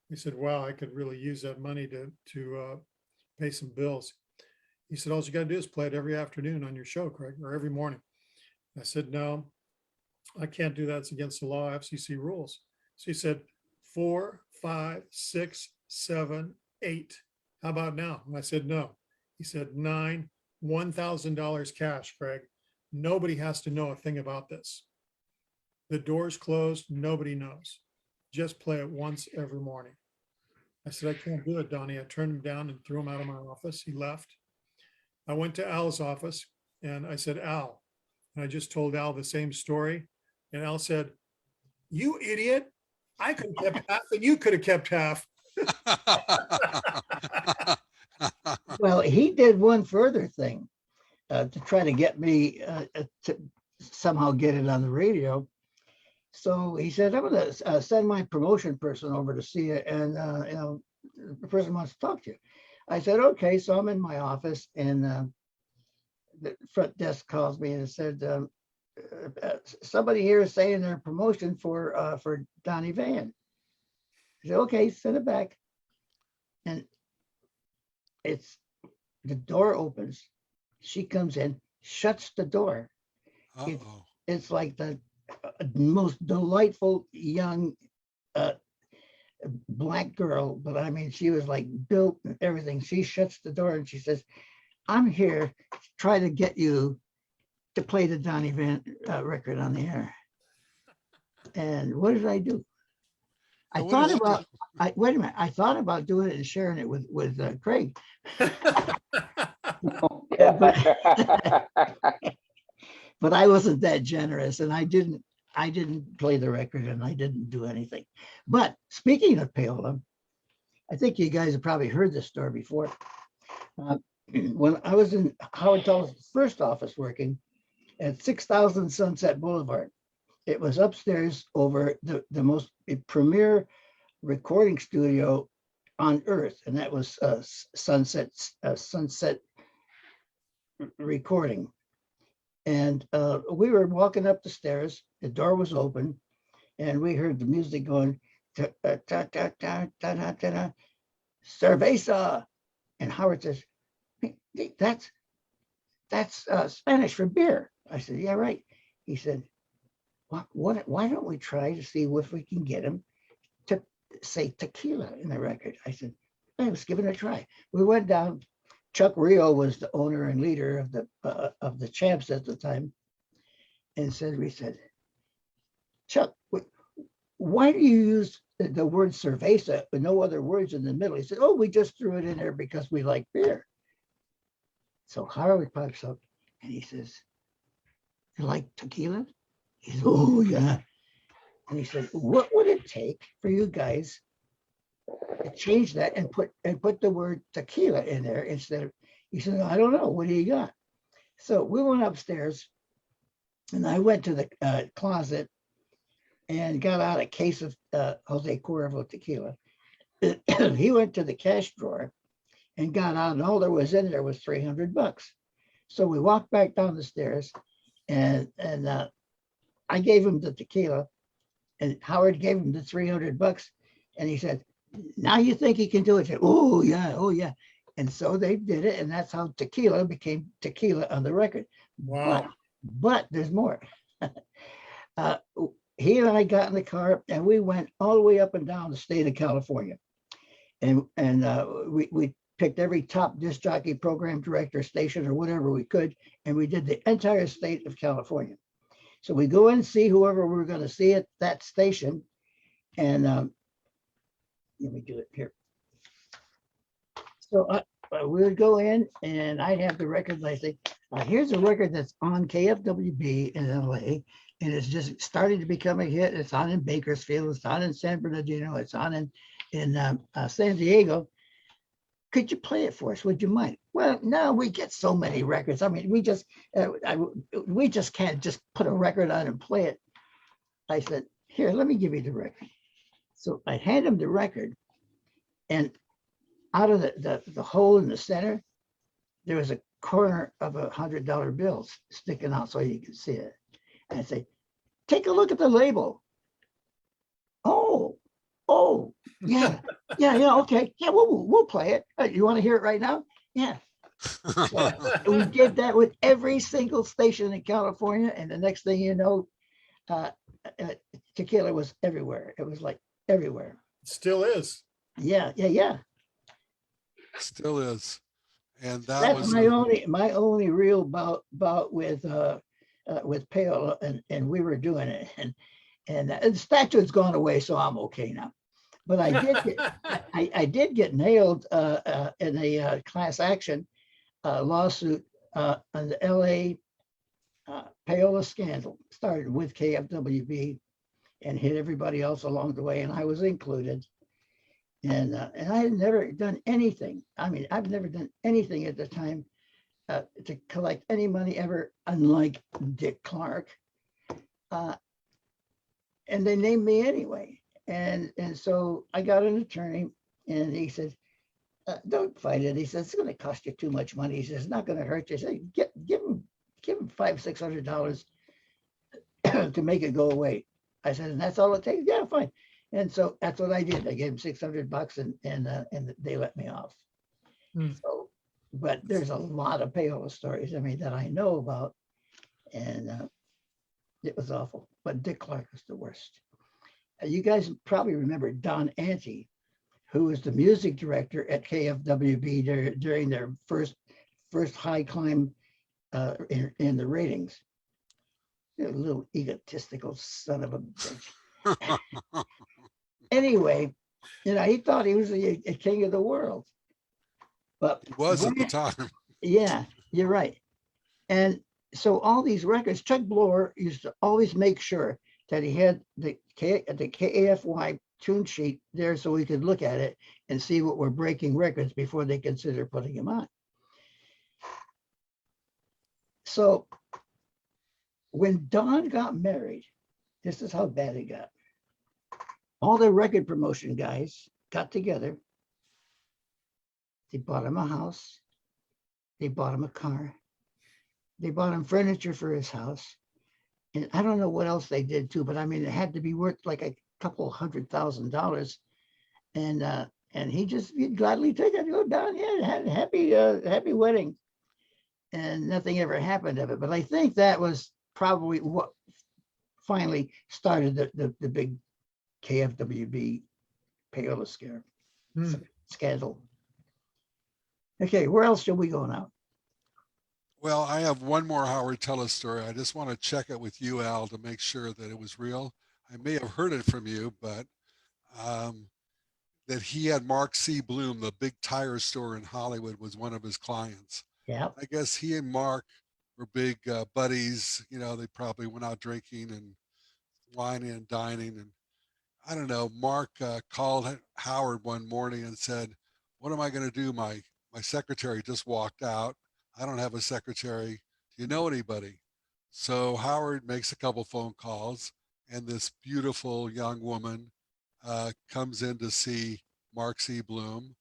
He said, "Wow, I could really use that money to pay some bills." He said, "All you got to do is play it every afternoon on your show, Craig, or every morning." I said, "No, I can't do that. It's against the law, FCC rules." So he said, 4, 5, 6, 7, 8. How about now? And I said, "No." He said, 9, $1,000 cash, Craig. Nobody has to know a thing about this. The door's closed. Nobody knows. Just play it once every morning. I said, I can't do it, Donnie. I turned him down and threw him out of my office. He left. I went to Al's office and I said, Al, and I just told Al the same story. And Al said, you idiot. I could have kept half and you could have kept half. Well, he did one further thing to try to get me to somehow get it on the radio. So he said, I'm going to send my promotion person over to see you. And, the person wants to talk to you. I said, okay. So I'm in my office and the front desk calls me and said, somebody here is saying their promotion for Donnie Van. I said, okay, send it back. And the door opens. She comes in, shuts the door. Uh-oh. It's like the most delightful young black girl, but I mean, she was like built and everything. She shuts the door and she says, I'm here to try to get you to play the Donnie Van record on the air. And what did I do? I What thought did you about, do? wait a minute, I thought about doing it and sharing it with Craig. But I wasn't that generous, and I didn't play the record, and I didn't do anything. But speaking of payola, I think you guys have probably heard this story before. When I was in Howard Tullis' first office working at 6000 Sunset Boulevard, it was upstairs over the most premier recording studio on earth, and that was Sunset Recording. And we were walking up the stairs, the door was open, and we heard the music going, cerveza. And Howard says, that's Spanish for beer. I said, yeah, right. He said, why don't we try to see if we can get him to say tequila in the record? I said, hey, let's give it a try. We went down. Chuck Rio was the owner and leader of the Champs at the time, and we said, Chuck, why do you use the word cerveza with no other words in the middle? He said, oh, we just threw it in there because we like beer. So Howard pops up and he says, you like tequila? He said, oh yeah. And he said, what would it take for you guys to change that and put the word tequila in there instead of, he said, I don't know, what do you got? So we went upstairs and I went to the closet and got out a case of Jose Cuervo tequila. He went to the cash drawer and got out, and all there was in there was $300. So we walked back down the stairs and I gave him the tequila and Howard gave him the $300 and he said, now you think he can do it? Said, oh yeah. And so they did it, and that's how tequila became tequila on the record. Wow. But there's more. He and I got in the car and we went all the way up and down the state of California. And we picked every top disc jockey, program director, station, or whatever we could, and we did the entire state of California. So we go in and see whoever we're going to see at that station, and let me do it here. So we would go in and I'd have the record, and I say, here's a record that's on KFWB in LA, and it's just starting to become a hit. It's on in Bakersfield, it's on in San Bernardino, it's on in San Diego. Could you play it for us? Would you mind? Well, no, we get so many records. I mean, we just can't just put a record on and play it. I said, here, let me give you the record. So I hand him the record, and out of the hole in the center, there was a corner of $100 bill sticking out so you can see it. And I say, take a look at the label. Oh, yeah, okay. Yeah, we'll play it. You want to hear it right now? Yeah. So we did that with every single station in California, and the next thing you know, tequila was everywhere. It was like everywhere. Still is. Yeah. Still is. And that That's was my only real bout with payola, and we were doing it, and the statue's gone away, so I'm okay now. But I did get nailed in a class action lawsuit on the LA payola scandal. Started with KFWB and hit everybody else along the way, and I was included. And I had never done anything. I mean, I've never done anything at the time to collect any money ever, unlike Dick Clark. And they named me anyway. And so I got an attorney, and he said, "Don't fight it." He says, "It's going to cost you too much money." He says, "It's not going to hurt you." He said, give him $500-600 to make it go away." I said, "And that's all it takes?" "Yeah, fine." And so that's what I did. I gave him $600, and they let me off. So, but there's a lot of payola stories, I mean, that I know about, and it was awful. But Dick Clark was the worst. You guys probably remember Don Ante, who was the music director at KFWB during their first high climb in the ratings. A little egotistical son of a bitch. Anyway, he thought he was a king of the world. But He was at the time. yeah, you're right. And so all these records, Chuck Blower used to always make sure that he had the KAFY tune sheet there so we could look at it and see what were breaking records before they consider putting them on. So when Don got married, this is how bad it got. All the record promotion guys got together. They bought him a house. They bought him a car. They bought him furniture for his house. And I don't know what else they did too, but I mean, it had to be worth like a couple $100,000. And he'd gladly take it, go down here, had a happy wedding. And nothing ever happened of it. But I think that was probably what finally started the big KFWB payola scandal. Okay, where else should we go now? Well, I have one more Howard Tell Us story. I just want to check it with you, Al, to make sure that it was real. I may have heard it from you, but that he had Mark C. Bloom, the big tire store in Hollywood, was one of his clients. Yeah. I guess he and Mark were big buddies. They probably went out drinking and wining and dining. And I don't know, Mark called Howard one morning and said, "What am I going to do? My secretary just walked out. I don't have a secretary. Do you know anybody?" So Howard makes a couple phone calls, and this beautiful young woman comes in to see Mark C. Bloom.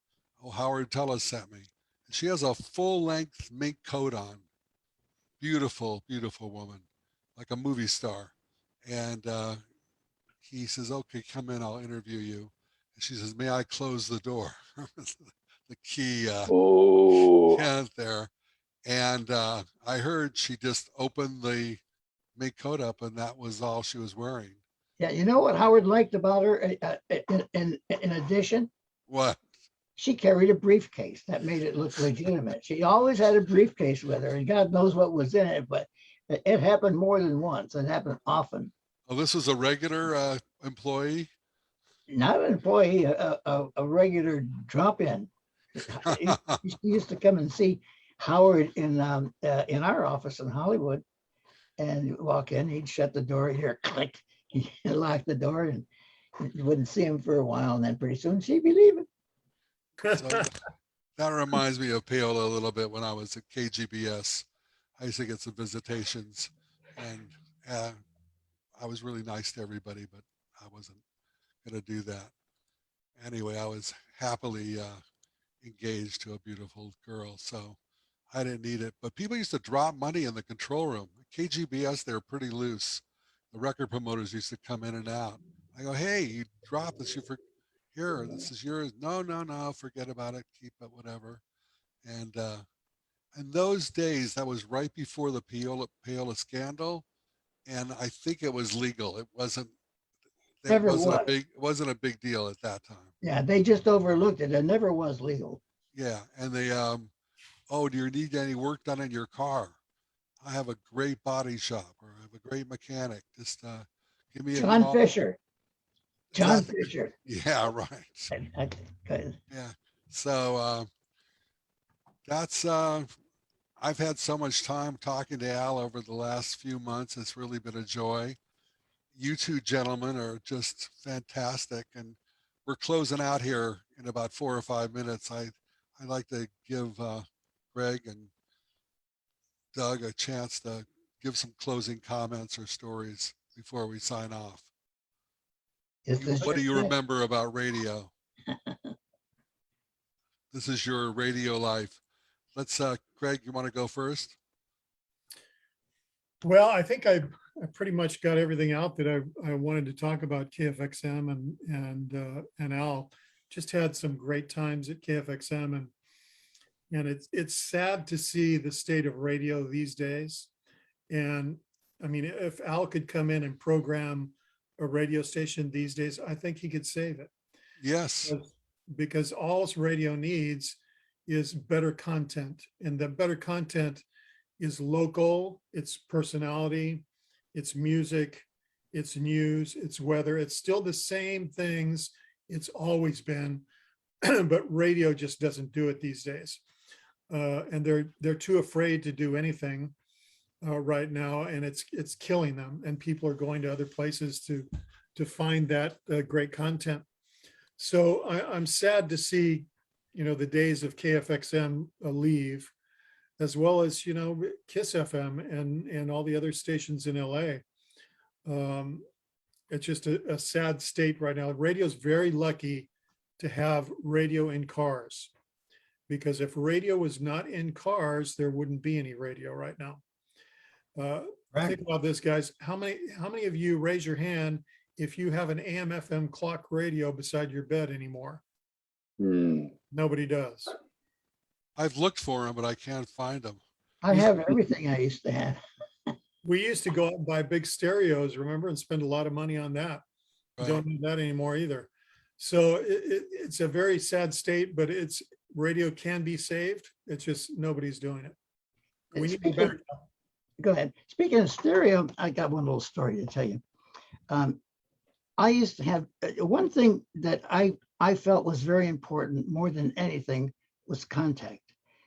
"Oh, Howard Tell Us sent me." And she has a full-length mink coat on. Beautiful, beautiful woman, like a movie star. And he says, "Okay, come in, I'll interview you." And she says, "May I close the door?" The key can't there. And I heard she just opened the mink coat up, and that was all she was wearing. Yeah, you know what Howard liked about her in addition? What? She carried a briefcase. That made it look legitimate. She always had a briefcase with her, and God knows what was in it, but it happened more than once. It happened often. Oh, this was a regular employee? Not an employee, a regular drop-in. He used to come and see Howard in our office in Hollywood, and walk in. He'd shut the door, hear a click, he'd lock the door, and you wouldn't see him for a while. And then pretty soon she'd be leaving. So that reminds me of payola a little bit when I was at KGBS. I used to get some visitations, and I was really nice to everybody, but I wasn't going to do that. Anyway, I was happily engaged to a beautiful girl, so I didn't need it. But people used to drop money in the control room. At KGBS, they were pretty loose. The record promoters used to come in and out. I go, "Hey, you dropped this. Here, this is yours." "No, no, no, forget about it. Keep it, whatever." And in those days, that was right before the payola scandal, and I think it was legal. It wasn't. Never was. It wasn't a big deal at that time. Yeah, they just overlooked it. It never was legal. Yeah, and they "Oh, do you need any work done in your car? I have a great body shop, or I have a great mechanic. Just give me a John call." Fisher. John that, Fisher. yeah, right. Okay. Yeah. So that's I've had so much time talking to Al over the last few months. It's really been a joy. You two gentlemen are just fantastic, and we're closing out here in about 4 or 5 minutes. I'd like to give Greg and Doug a chance to give some closing comments or stories before we sign off. Is this What do you your- remember about radio? This is your radio life. Let's, Greg, you want to go first? Well, I think I pretty much got everything out that I wanted to talk about KFXM, and Al. Just had some great times at KFXM, and it's sad to see the state of radio these days. And I mean, if Al could come in and program a radio station these days, I think he could save it. Yes. Because all radio needs is better content, and the better content is local, it's personality, it's music, it's news, it's weather. It's still the same things it's always been, but radio just doesn't do it these days. And they're too afraid to do anything right now, and it's killing them. And people are going to other places to find that great content. So I'm sad to see, the days of KFXM leave, as well as, KISS FM and all the other stations in LA. It's just a sad state right now. Radio's very lucky to have radio in cars, because if radio was not in cars, there wouldn't be any radio right now. Think about this, guys. How many of you, raise your hand if you have an AM FM clock radio beside your bed anymore? Nobody does. I've looked for them, but I can't find them. I have everything I used to have. We used to go out and buy big stereos, remember, and spend a lot of money on that. Right. Don't do that anymore either. So it's a very sad state, but radio can be saved. It's just nobody's doing it. We need to be better. Go ahead. Speaking of stereo, I got one little story to tell you. I used to have one thing that I felt was very important more than anything was contact.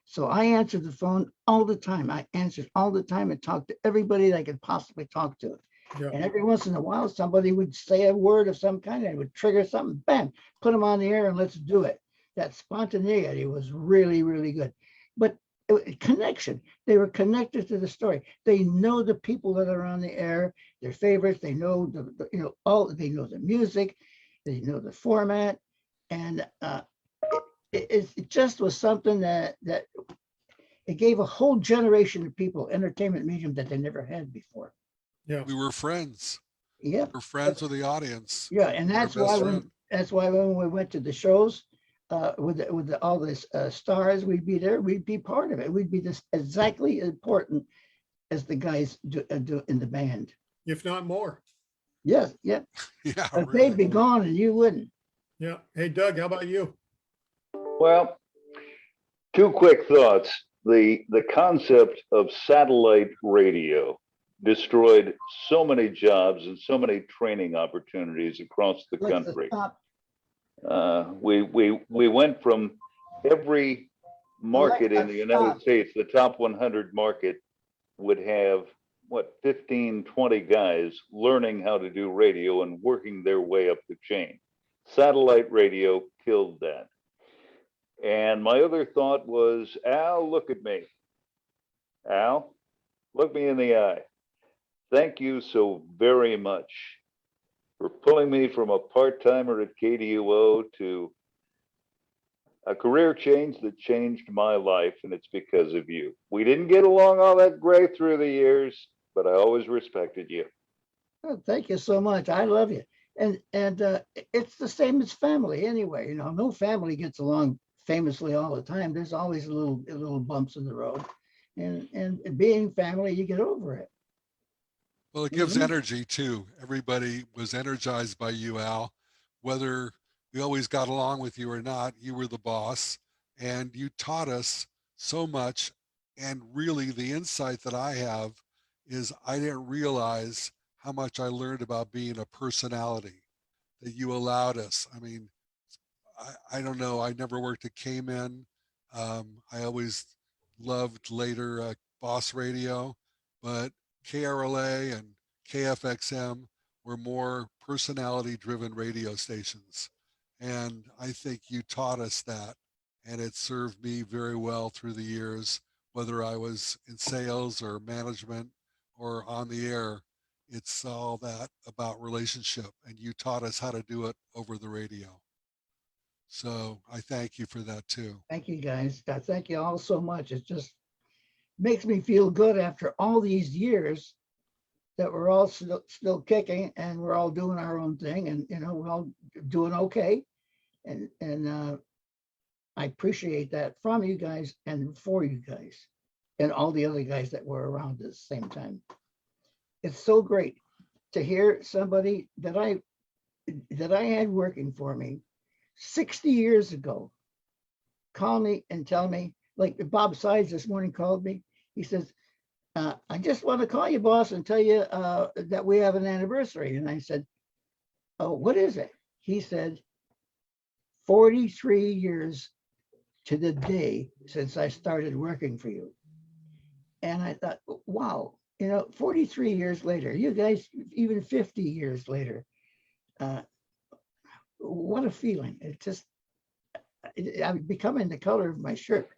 So I answered the phone all the time. I answered all the time and talked to everybody that I could possibly talk to. Yeah. And every once in a while, somebody would say a word of some kind and it would trigger something, bam, put them on the air and let's do it. That spontaneity was really, really good. But connection, they were connected to the story. They know the people that are on the air, their favorites. They know they know the music, they know the format, and it just was something that it gave a whole generation of people entertainment medium that they never had before. Yeah. We were friends. Yeah, We're friends with the audience. yeah, and that's Our best why friend. when we went to the shows with all this stars, we'd be there. We'd be part of it. We'd be this exactly important as the guys do in the band. If not more. Yes, yeah. Yeah. But really. they'd be gone and you wouldn't. Yeah. Hey, Doug, how about you? Well, two quick thoughts. The concept of satellite radio destroyed so many jobs and so many training opportunities across the Let's country. stop. We went from every market in the United States, the top 100 market would have 15, 20 guys learning how to do radio and working their way up the chain. Satellite radio killed that. And my other thought was, Al, look at me. Al, look me in the eye. Thank you so very much for pulling me from a part-timer at KDUO to a career change that changed my life, and it's because of you. We didn't get along all that great through the years, but I always respected you. Oh, thank you so much. I love you. And it's the same as family anyway. No family gets along famously all the time. There's always little bumps in the road. And being family, you get over it. Well, it gives energy too. Everybody was energized by you, Al. Whether we always got along with you or not, you were the boss, and you taught us so much. And really, the insight that I have is I didn't realize how much I learned about being a personality. that you allowed us. I mean, I don't know. I never worked at Cayman. I always loved later Boss Radio, but KRLA and KFXM were more personality driven radio stations. And I think you taught us that. And it served me very well through the years, whether I was in sales or management or on the air. It's all that about relationship. And you taught us how to do it over the radio. So I thank you for that too. Thank you, guys. I thank you all so much. It just makes me feel good after all these years that we're all still kicking and we're all doing our own thing, and we're all doing okay. And I appreciate that from you guys and for you guys and all the other guys that were around at the same time. It's so great to hear somebody that I had working for me 60 years ago call me and tell me, like Bob Sides this morning called me. He says, I just want to call you, boss, and tell you that we have an anniversary. And I said, oh, what is it? He said, 43 years to the day since I started working for you. And I thought, wow, 43 years later, you guys, even 50 years later, what a feeling. It just, I'm becoming the color of my shirt.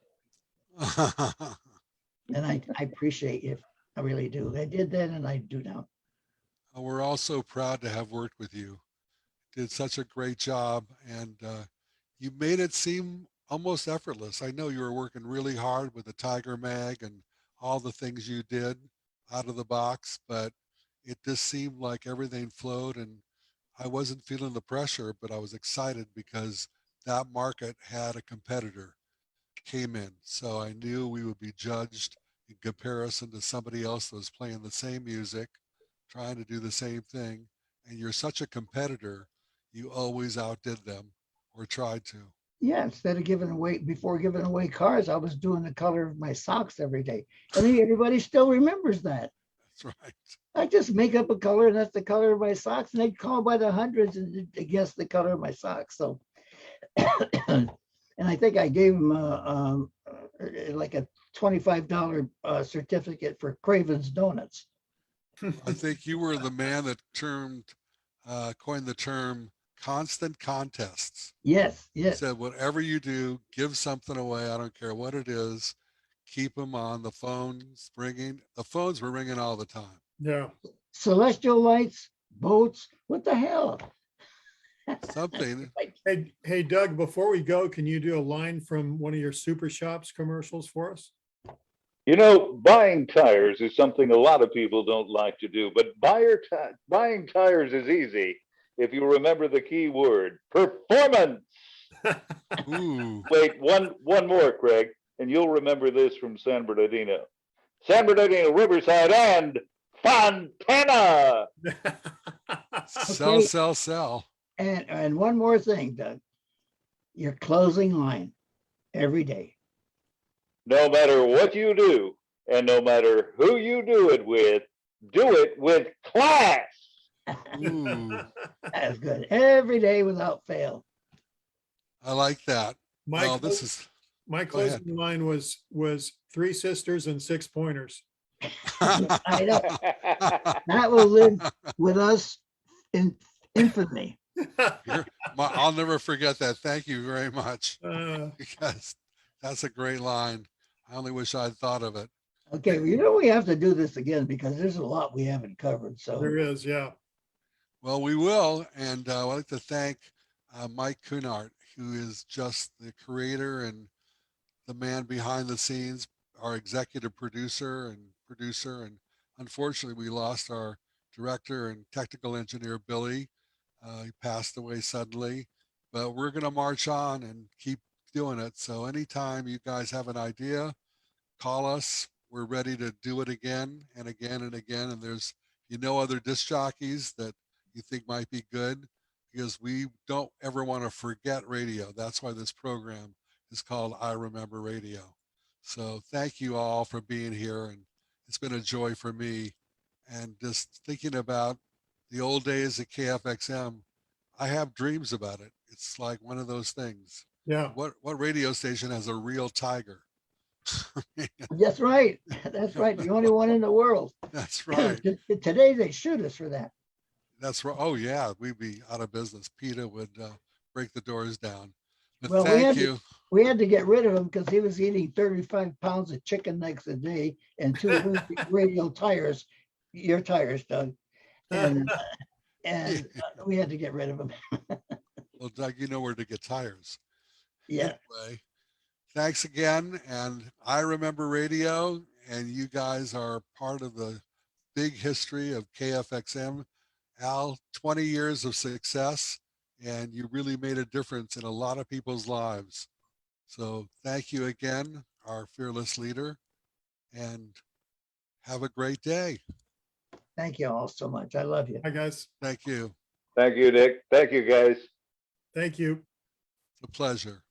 And I appreciate it. I really do. I did then and I do now. We're all so proud to have worked with you. Did such a great job, and you made it seem almost effortless. I know you were working really hard with the Tiger Mag and all the things you did out of the box, but it just seemed like everything flowed, and I wasn't feeling the pressure, but I was excited because that market had a competitor came in. So I knew we would be judged in comparison to somebody else that was playing the same music, trying to do the same thing. And you're such a competitor, you always outdid them or tried to. Yeah, instead of before giving away cars, I was doing the color of my socks every day. And everybody still remembers that. That's right. I just make up a color and that's the color of my socks. And they'd call by the hundreds and guess the color of my socks. So, and I think I gave them like a $25 certificate for Craven's Donuts. I think you were the man that coined the term constant contests. Yes, He yes. said, whatever you do, give something away. I don't care what it is. Keep them on. The phones ringing. The phones were ringing all the time. Yeah. Celestial lights, boats. What the hell? Something. Hey, Doug, before we go, can you do a line from one of your Super Shops commercials for us? Buying tires is something a lot of people don't like to do, but buying tires is easy if you remember the key word, performance. Ooh. Wait, one more, Craig, and you'll remember this from San Bernardino, Riverside, and Fontana. Sell, sell, sell. And one more thing, Doug. Your closing line every day. No matter what you do, and no matter who you do it with class. Ooh. That's good. Every day without fail. I like that. My Well, this clo- is. my Go ahead. closing line was 3 sisters and 6 pointers. I know. That will live with us in infamy. I'll never forget that. Thank you very much. Uh, Because that's a great line. I only wish I'd thought of it. Okay, we have to do this again because there's a lot we haven't covered. So there is, yeah. Well, we will. And I'd like to thank Mike Kunart, who is just the creator and the man behind the scenes, our executive producer. And unfortunately, we lost our director and technical engineer, Billy. He passed away suddenly, but we're going to march on and keep doing it. So anytime you guys have an idea, call us. We're ready to do it again and again and again. And there's, other disc jockeys that you think might be good, because we don't ever want to forget radio. That's why this program is called I Remember Radio. So thank you all for being here. And it's been a joy for me. And just thinking about the old days at KFXM, I have dreams about it. It's like one of those things. Yeah. What radio station has a real tiger? That's right. That's right. The only one in the world. That's right. Today they shoot us for that. That's right. Oh yeah, we'd be out of business. PETA would break the doors down. But Well, thank you. we had to get rid of him because he was eating 35 pounds of chicken legs a day and 2 radial tires, your tires, Doug. And we had to get rid of him. Well, Doug, you know where to get tires. Yeah. Anyway, thanks again. And I remember radio, and you guys are part of the big history of KFXM. Al, 20 years of success, and you really made a difference in a lot of people's lives. So thank you again, our fearless leader, and have a great day. Thank you all so much. I love you. Hi, guys. Thank you. Thank you, Dick. Thank you, guys. Thank you. It's a pleasure.